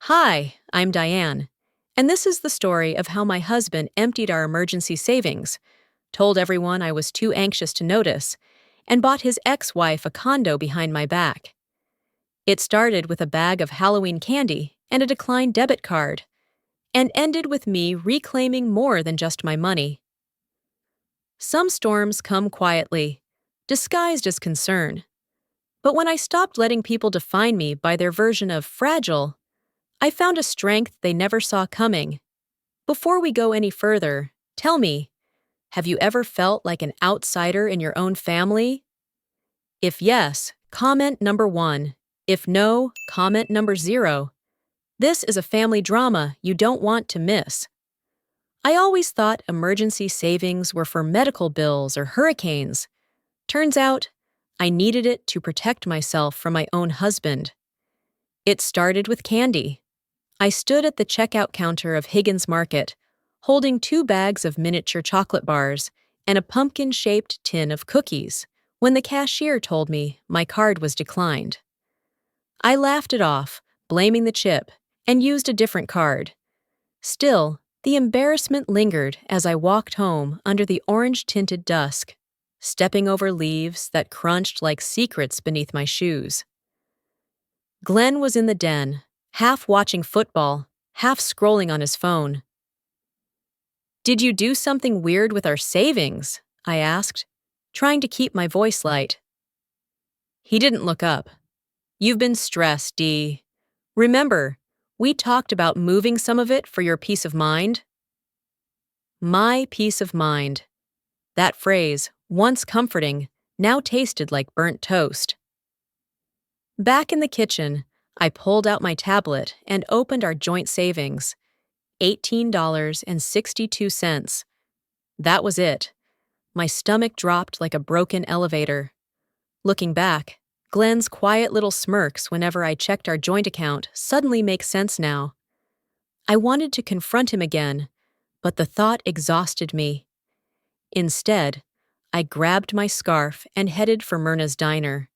Hi, I'm Diane, and this is the story of how my husband emptied our emergency savings, told everyone I was too anxious to notice, and bought his ex-wife a condo behind my back. It started with a bag of Halloween candy and a declined debit card, and ended with me reclaiming more than just my money. Some storms come quietly, disguised as concern. But when I stopped letting people define me by their version of fragile, I found a strength they never saw coming. Before we go any further, tell me, have you ever felt like an outsider in your own family? If yes, comment number 1. If no, comment number 0. This is a family drama you don't want to miss. I always thought emergency savings were for medical bills or hurricanes. Turns out, I needed it to protect myself from my own husband. It started with candy. I stood at the checkout counter of Higgins Market, holding 2 bags of miniature chocolate bars and a pumpkin-shaped tin of cookies, when the cashier told me my card was declined. I laughed it off, blaming the chip, and used a different card. Still, the embarrassment lingered as I walked home under the orange-tinted dusk, stepping over leaves that crunched like secrets beneath my shoes. Glenn was in the den, half watching football, half scrolling on his phone. "Did you do something weird with our savings?" I asked, trying to keep my voice light. He didn't look up. "You've been stressed, Dee. Remember, we talked about moving some of it for your peace of mind?" My peace of mind. That phrase, once comforting, now tasted like burnt toast. Back in the kitchen, I pulled out my tablet and opened our joint savings. $18.62. That was it. My stomach dropped like a broken elevator. Looking back, Glenn's quiet little smirks whenever I checked our joint account suddenly make sense now. I wanted to confront him again, but the thought exhausted me. Instead, I grabbed my scarf and headed for Myrna's diner.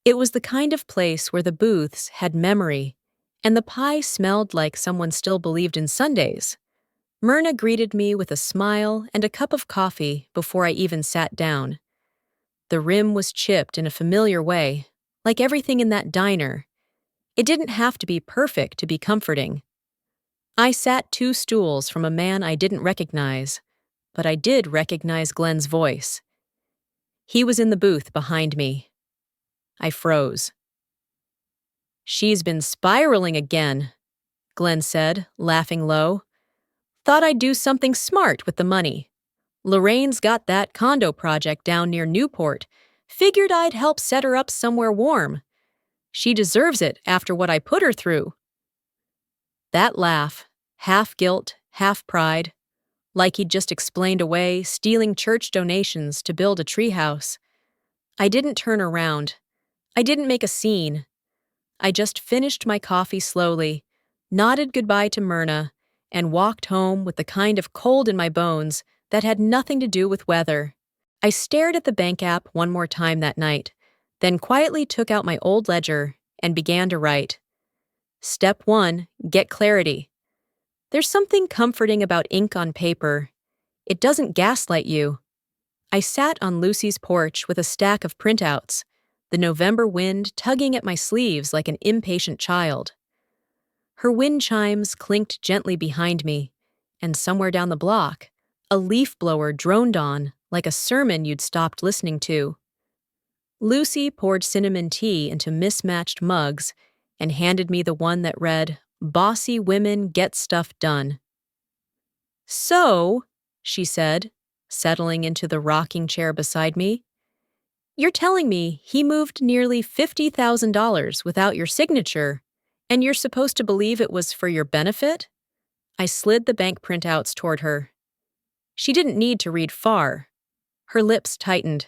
It was the kind of place where the booths had memory, and the pie smelled like someone still believed in Sundays. Myrna greeted me with a smile and a cup of coffee before I even sat down. The rim was chipped in a familiar way, like everything in that diner. It didn't have to be perfect to be comforting. I sat 2 stools from a man I didn't recognize, but I did recognize Glenn's voice. He was in the booth behind me. I froze. "She's been spiraling again," Glenn said, laughing low. "Thought I'd do something smart with the money. Lorraine's got that condo project down near Newport. Figured I'd help set her up somewhere warm. She deserves it after what I put her through." That laugh, half guilt, half pride, like he'd just explained away stealing church donations to build a treehouse. I didn't turn around. I didn't make a scene. I just finished my coffee slowly, nodded goodbye to Myrna, and walked home with the kind of cold in my bones that had nothing to do with weather. I stared at the bank app one more time that night, then quietly took out my old ledger and began to write. Step 1, get clarity. There's something comforting about ink on paper. It doesn't gaslight you. I sat on Lucy's porch with a stack of printouts, the November wind tugging at my sleeves like an impatient child. Her wind chimes clinked gently behind me, and somewhere down the block, a leaf blower droned on like a sermon you'd stopped listening to. Lucy poured cinnamon tea into mismatched mugs and handed me the one that read, "Bossy women get stuff done." "So," she said, settling into the rocking chair beside me, "you're telling me he moved nearly $50,000 without your signature, and you're supposed to believe it was for your benefit?" I slid the bank printouts toward her. She didn't need to read far. Her lips tightened.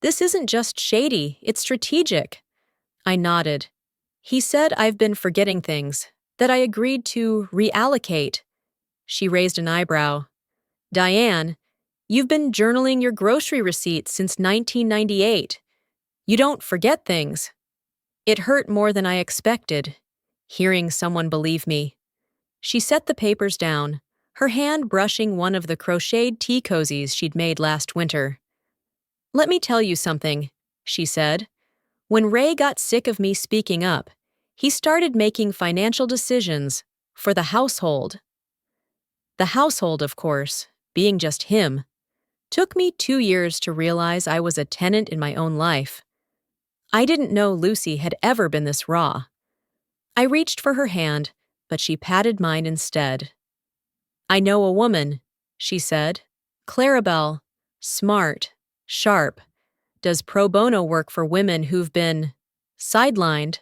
"This isn't just shady, it's strategic." I nodded. "He said I've been forgetting things, that I agreed to reallocate." She raised an eyebrow. "Diane, you've been journaling your grocery receipts since 1998. You don't forget things." It hurt more than I expected. hearing someone believe me. She set the papers down, her hand brushing one of the crocheted tea cozies she'd made last winter. "Let me tell you something," she said. "When Ray got sick of me speaking up, he started making financial decisions for the household. The household, of course, being just him. Took me 2 years to realize I was a tenant in my own life. I didn't know Lucy had ever been this raw." I reached for her hand, but she patted mine instead. "I know a woman," she said. "Clarabelle. Smart. Sharp. Does pro bono work for women who've been sidelined."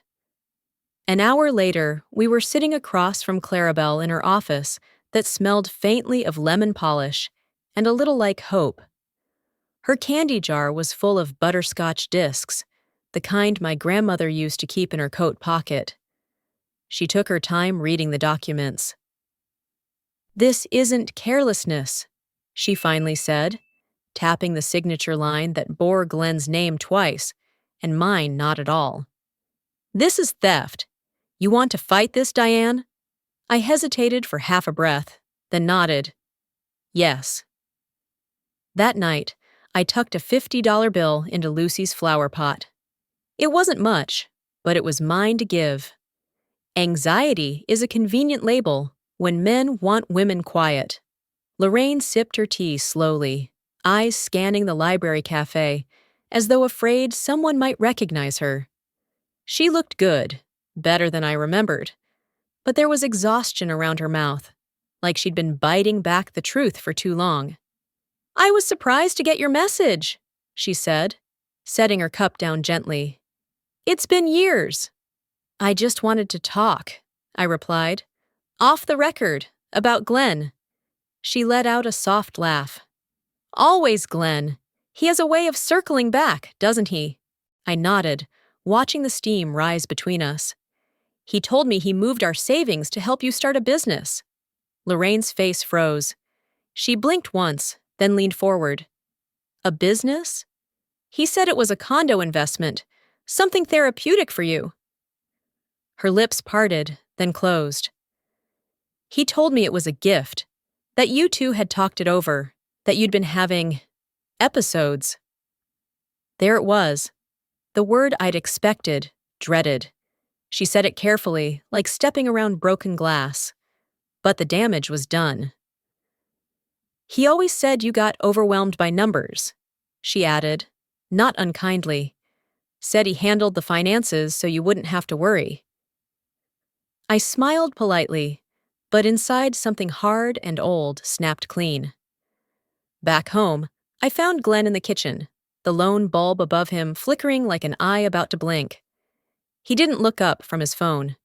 An hour later, we were sitting across from Clarabelle in her office that smelled faintly of lemon polish and a little like hope. Her candy jar was full of butterscotch discs, the kind my grandmother used to keep in her coat pocket. She took her time reading the documents. "This isn't carelessness," she finally said, tapping the signature line that bore Glenn's name twice, and mine not at all. "This is theft. You want to fight this, Diane?" I hesitated for half a breath, then nodded. "Yes." That night, I tucked a $50 bill into Lucy's flower pot. It wasn't much, but it was mine to give. Anxiety is a convenient label when men want women quiet. Lorraine sipped her tea slowly, eyes scanning the library cafe, as though afraid someone might recognize her. She looked good, better than I remembered, but there was exhaustion around her mouth, like she'd been biting back the truth for too long. "I was surprised to get your message," she said, setting her cup down gently. "It's been years." "I just wanted to talk," I replied. "Off the record, about Glenn." She let out a soft laugh. "Always Glenn. He has a way of circling back, doesn't he?" I nodded, watching the steam rise between us. "He told me he moved our savings to help you start a business." Lorraine's face froze. She blinked once, then leaned forward. "A business?" "He said it was a condo investment, something therapeutic for you." Her lips parted, then closed. "He told me it was a gift, that you two had talked it over, that you'd been having episodes." There it was, the word I'd expected, dreaded. She said it carefully, like stepping around broken glass. But the damage was done. "He always said you got overwhelmed by numbers," she added, not unkindly. "Said he handled the finances so you wouldn't have to worry." I smiled politely, but inside something hard and old snapped clean. Back home, I found Glenn in the kitchen, the lone bulb above him flickering like an eye about to blink. He didn't look up from his phone.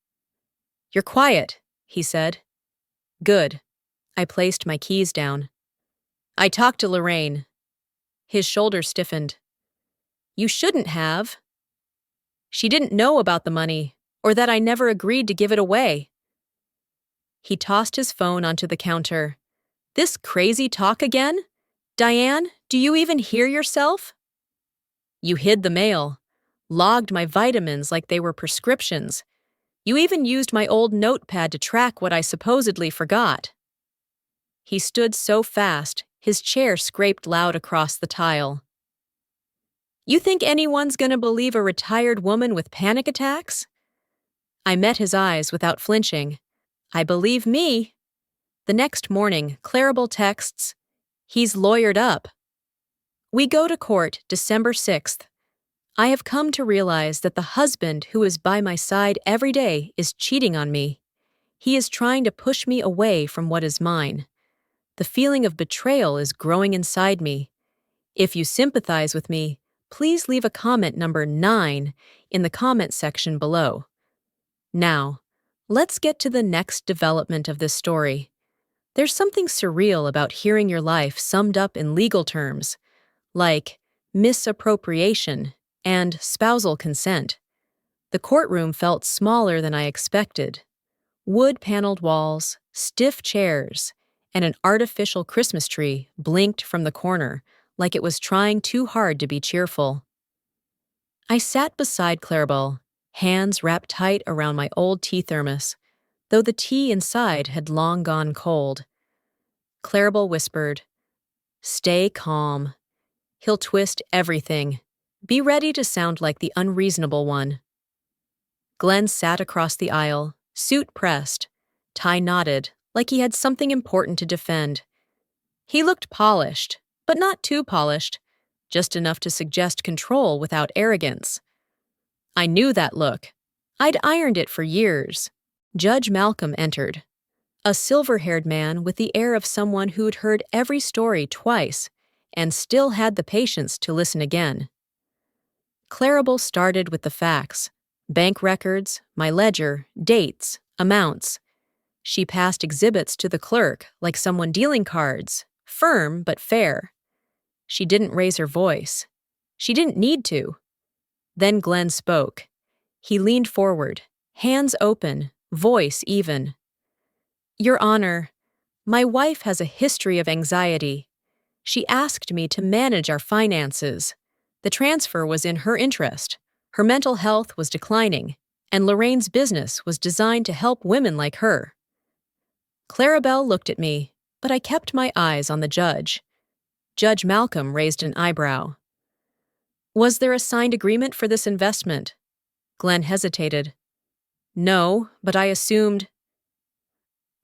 "You're quiet," he said. "Good." I placed my keys down. "I talked to Lorraine." His shoulders stiffened. "You shouldn't have." "She didn't know about the money, or that I never agreed to give it away." He tossed his phone onto the counter. "This crazy talk again? Diane, do you even hear yourself?" "You hid the mail, logged my vitamins like they were prescriptions. You even used my old notepad to track what I supposedly forgot." He stood so fast, his chair scraped loud across the tile. "You think anyone's gonna believe a retired woman with panic attacks?" I met his eyes without flinching. "I believe me." The next morning, Clarabelle texts, "He's lawyered up." We go to court December 6th. I have come to realize that the husband who is by my side every day is cheating on me. He is trying to push me away from what is mine. The feeling of betrayal is growing inside me. If you sympathize with me, please leave a comment number 9 in the comment section below. Now, let's get to the next development of this story. There's something surreal about hearing your life summed up in legal terms, like misappropriation and spousal consent. The courtroom felt smaller than I expected. Wood-paneled walls, stiff chairs, and an artificial Christmas tree blinked from the corner like it was trying too hard to be cheerful. I sat beside Clarabelle, hands wrapped tight around my old tea thermos, though the tea inside had long gone cold. Clarabelle whispered, "Stay calm. He'll twist everything. Be ready to sound like the unreasonable one." Glenn sat across the aisle, suit pressed, tie knotted, like he had something important to defend. He looked polished, but not too polished, just enough to suggest control without arrogance. I knew that look. I'd ironed it for years. Judge Malcolm entered, a silver-haired man with the air of someone who'd heard every story twice and still had the patience to listen again. Clarabelle started with the facts: bank records, my ledger, dates, amounts. She passed exhibits to the clerk like someone dealing cards, firm but fair. She didn't raise her voice. She didn't need to. Then Glenn spoke. He leaned forward, hands open, voice even. "Your Honor, my wife has a history of anxiety. She asked me to manage our finances. The transfer was in her interest. Her mental health was declining, and Lorraine's business was designed to help women like her." Clarabelle looked at me, but I kept my eyes on the judge. Judge Malcolm raised an eyebrow. "Was there a signed agreement for this investment?" Glenn hesitated. "No, but I assumed—"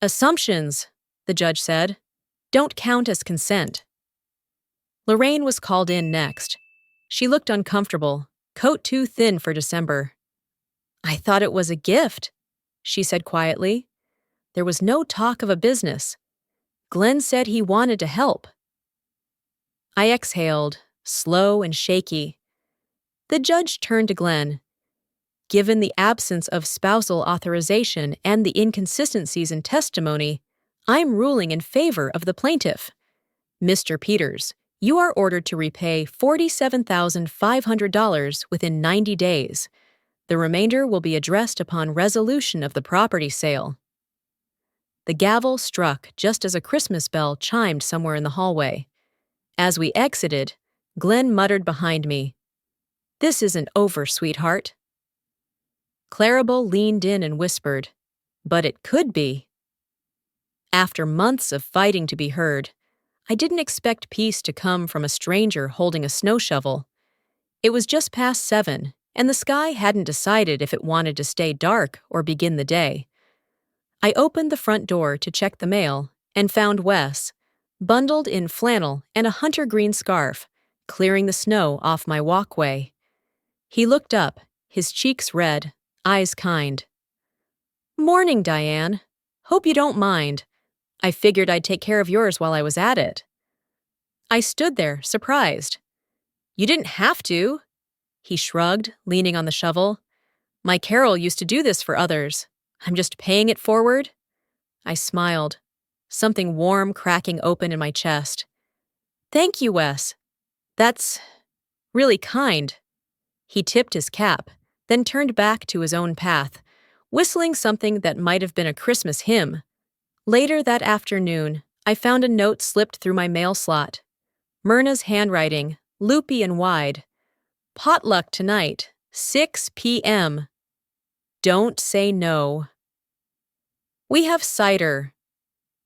"Assumptions," the judge said, "don't count as consent." Lorraine was called in next. She looked uncomfortable, coat too thin for December. "I thought it was a gift," she said quietly. There was no talk of a business. Glenn said he wanted to help. I exhaled, slow and shaky. The judge turned to Glenn. "Given the absence of spousal authorization and the inconsistencies in testimony, I'm ruling in favor of the plaintiff. Mr. Peters, you are ordered to repay $47,500 within 90 days. The remainder will be addressed upon resolution of the property sale." The gavel struck just as a Christmas bell chimed somewhere in the hallway. As we exited, Glenn muttered behind me, "This isn't over, sweetheart." Clarabelle leaned in and whispered, "But it could be." After months of fighting to be heard, I didn't expect peace to come from a stranger holding a snow shovel. It was just past 7, and the sky hadn't decided if it wanted to stay dark or begin the day. I opened the front door to check the mail and found Wes, bundled in flannel and a hunter green scarf, clearing the snow off my walkway. He looked up, his cheeks red, eyes kind. "Morning, Diane. Hope you don't mind. I figured I'd take care of yours while I was at it." I stood there, surprised. "You didn't have to." He shrugged, leaning on the shovel. "My Carol used to do this for others. I'm just paying it forward." I smiled, something warm cracking open in my chest. "Thank you, Wes. That's really kind." He tipped his cap, then turned back to his own path, whistling something that might have been a Christmas hymn. Later that afternoon, I found a note slipped through my mail slot. Myrna's handwriting, loopy and wide. "Potluck tonight, 6 p.m. Don't say no. We have cider.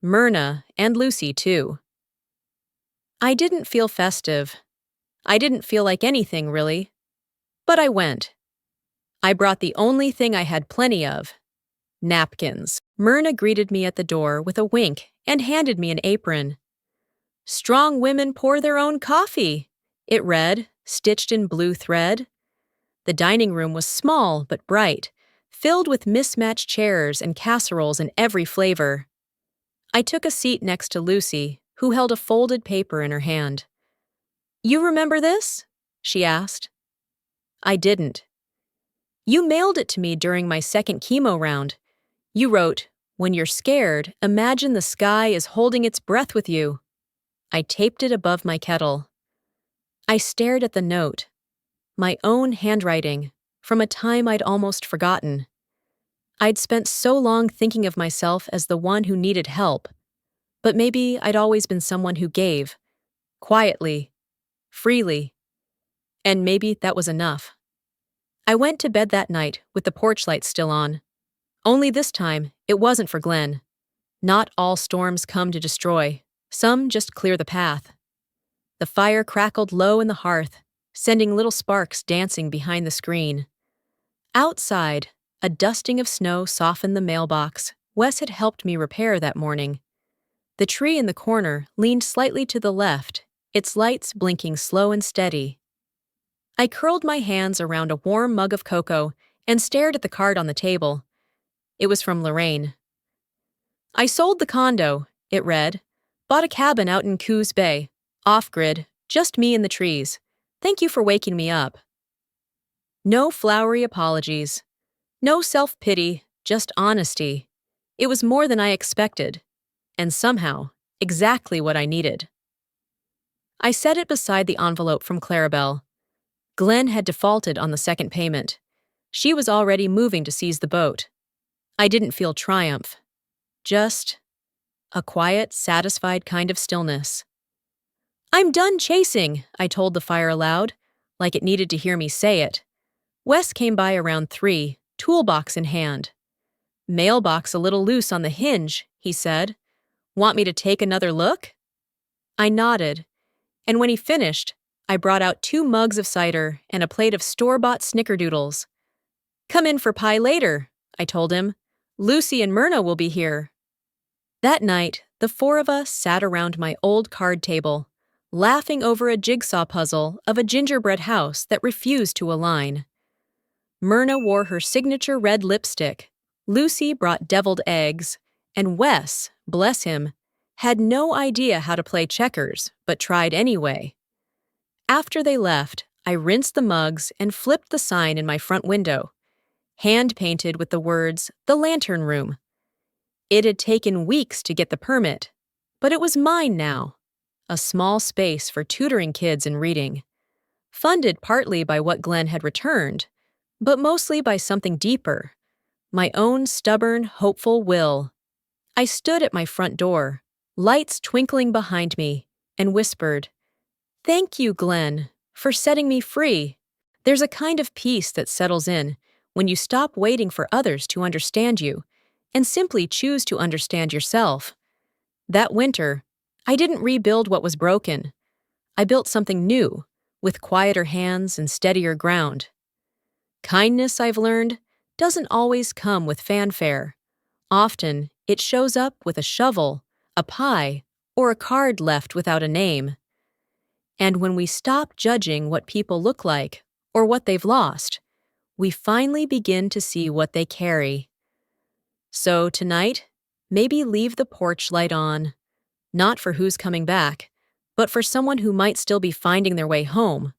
Myrna and Lucy, too." I didn't feel festive. I didn't feel like anything, really. But I went. I brought the only thing I had plenty of: napkins. Myrna greeted me at the door with a wink and handed me an apron. "Strong women pour their own coffee," it read, stitched in blue thread. The dining room was small but bright, filled with mismatched chairs and casseroles in every flavor. I took a seat next to Lucy, who held a folded paper in her hand. "You remember this?" she asked. I didn't. "You mailed it to me during my second chemo round. You wrote, 'When you're scared, imagine the sky is holding its breath with you.'" I taped it above my kettle. I stared at the note. My own handwriting, from a time I'd almost forgotten. I'd spent so long thinking of myself as the one who needed help, but maybe I'd always been someone who gave, quietly, freely, and maybe that was enough. I went to bed that night with the porch light still on. Only this time, it wasn't for Glenn. Not all storms come to destroy. Some just clear the path. The fire crackled low in the hearth, sending little sparks dancing behind the screen. Outside, a dusting of snow softened the mailbox Wes had helped me repair that morning. The tree in the corner leaned slightly to the left, its lights blinking slow and steady. I curled my hands around a warm mug of cocoa and stared at the card on the table. It was from Lorraine. I sold the condo, it read. Bought a cabin out in Coos Bay. Off-grid, just me and the trees. Thank you for waking me up. No flowery apologies. No self-pity, just honesty. It was more than I expected. And somehow, exactly what I needed. I set it beside the envelope from Clarabelle. Glenn had defaulted on the second payment. She was already moving to seize the boat. I didn't feel triumph. Just a quiet, satisfied kind of stillness. I'm done chasing, I told the fire aloud, like it needed to hear me say it. Wes came by around 3, toolbox in hand. Mailbox a little loose on the hinge, he said. Want me to take another look? I nodded, and when he finished, I brought out 2 mugs of cider and a plate of store-bought snickerdoodles. Come in for pie later, I told him. Lucy and Myrna will be here. That night, the 4 of us sat around my old card table, laughing over a jigsaw puzzle of a gingerbread house that refused to align. Myrna wore her signature red lipstick, Lucy brought deviled eggs, and Wes, bless him, had no idea how to play checkers, but tried anyway. After they left, I rinsed the mugs and flipped the sign in my front window, hand-painted with the words, "The Lantern Room." It had taken weeks to get the permit, but it was mine now. A small space for tutoring kids and reading. Funded partly by what Glenn had returned, but mostly by something deeper. My own stubborn, hopeful will. I stood at my front door, lights twinkling behind me, and whispered, "Thank you, Glenn, for setting me free." There's a kind of peace that settles in when you stop waiting for others to understand you and simply choose to understand yourself. That winter, I didn't rebuild what was broken. I built something new, with quieter hands and steadier ground. Kindness, I've learned, doesn't always come with fanfare. Often, it shows up with a shovel, a pie, or a card left without a name. And when we stop judging what people look like or what they've lost, we finally begin to see what they carry. So tonight, maybe leave the porch light on, not for who's coming back, but for someone who might still be finding their way home.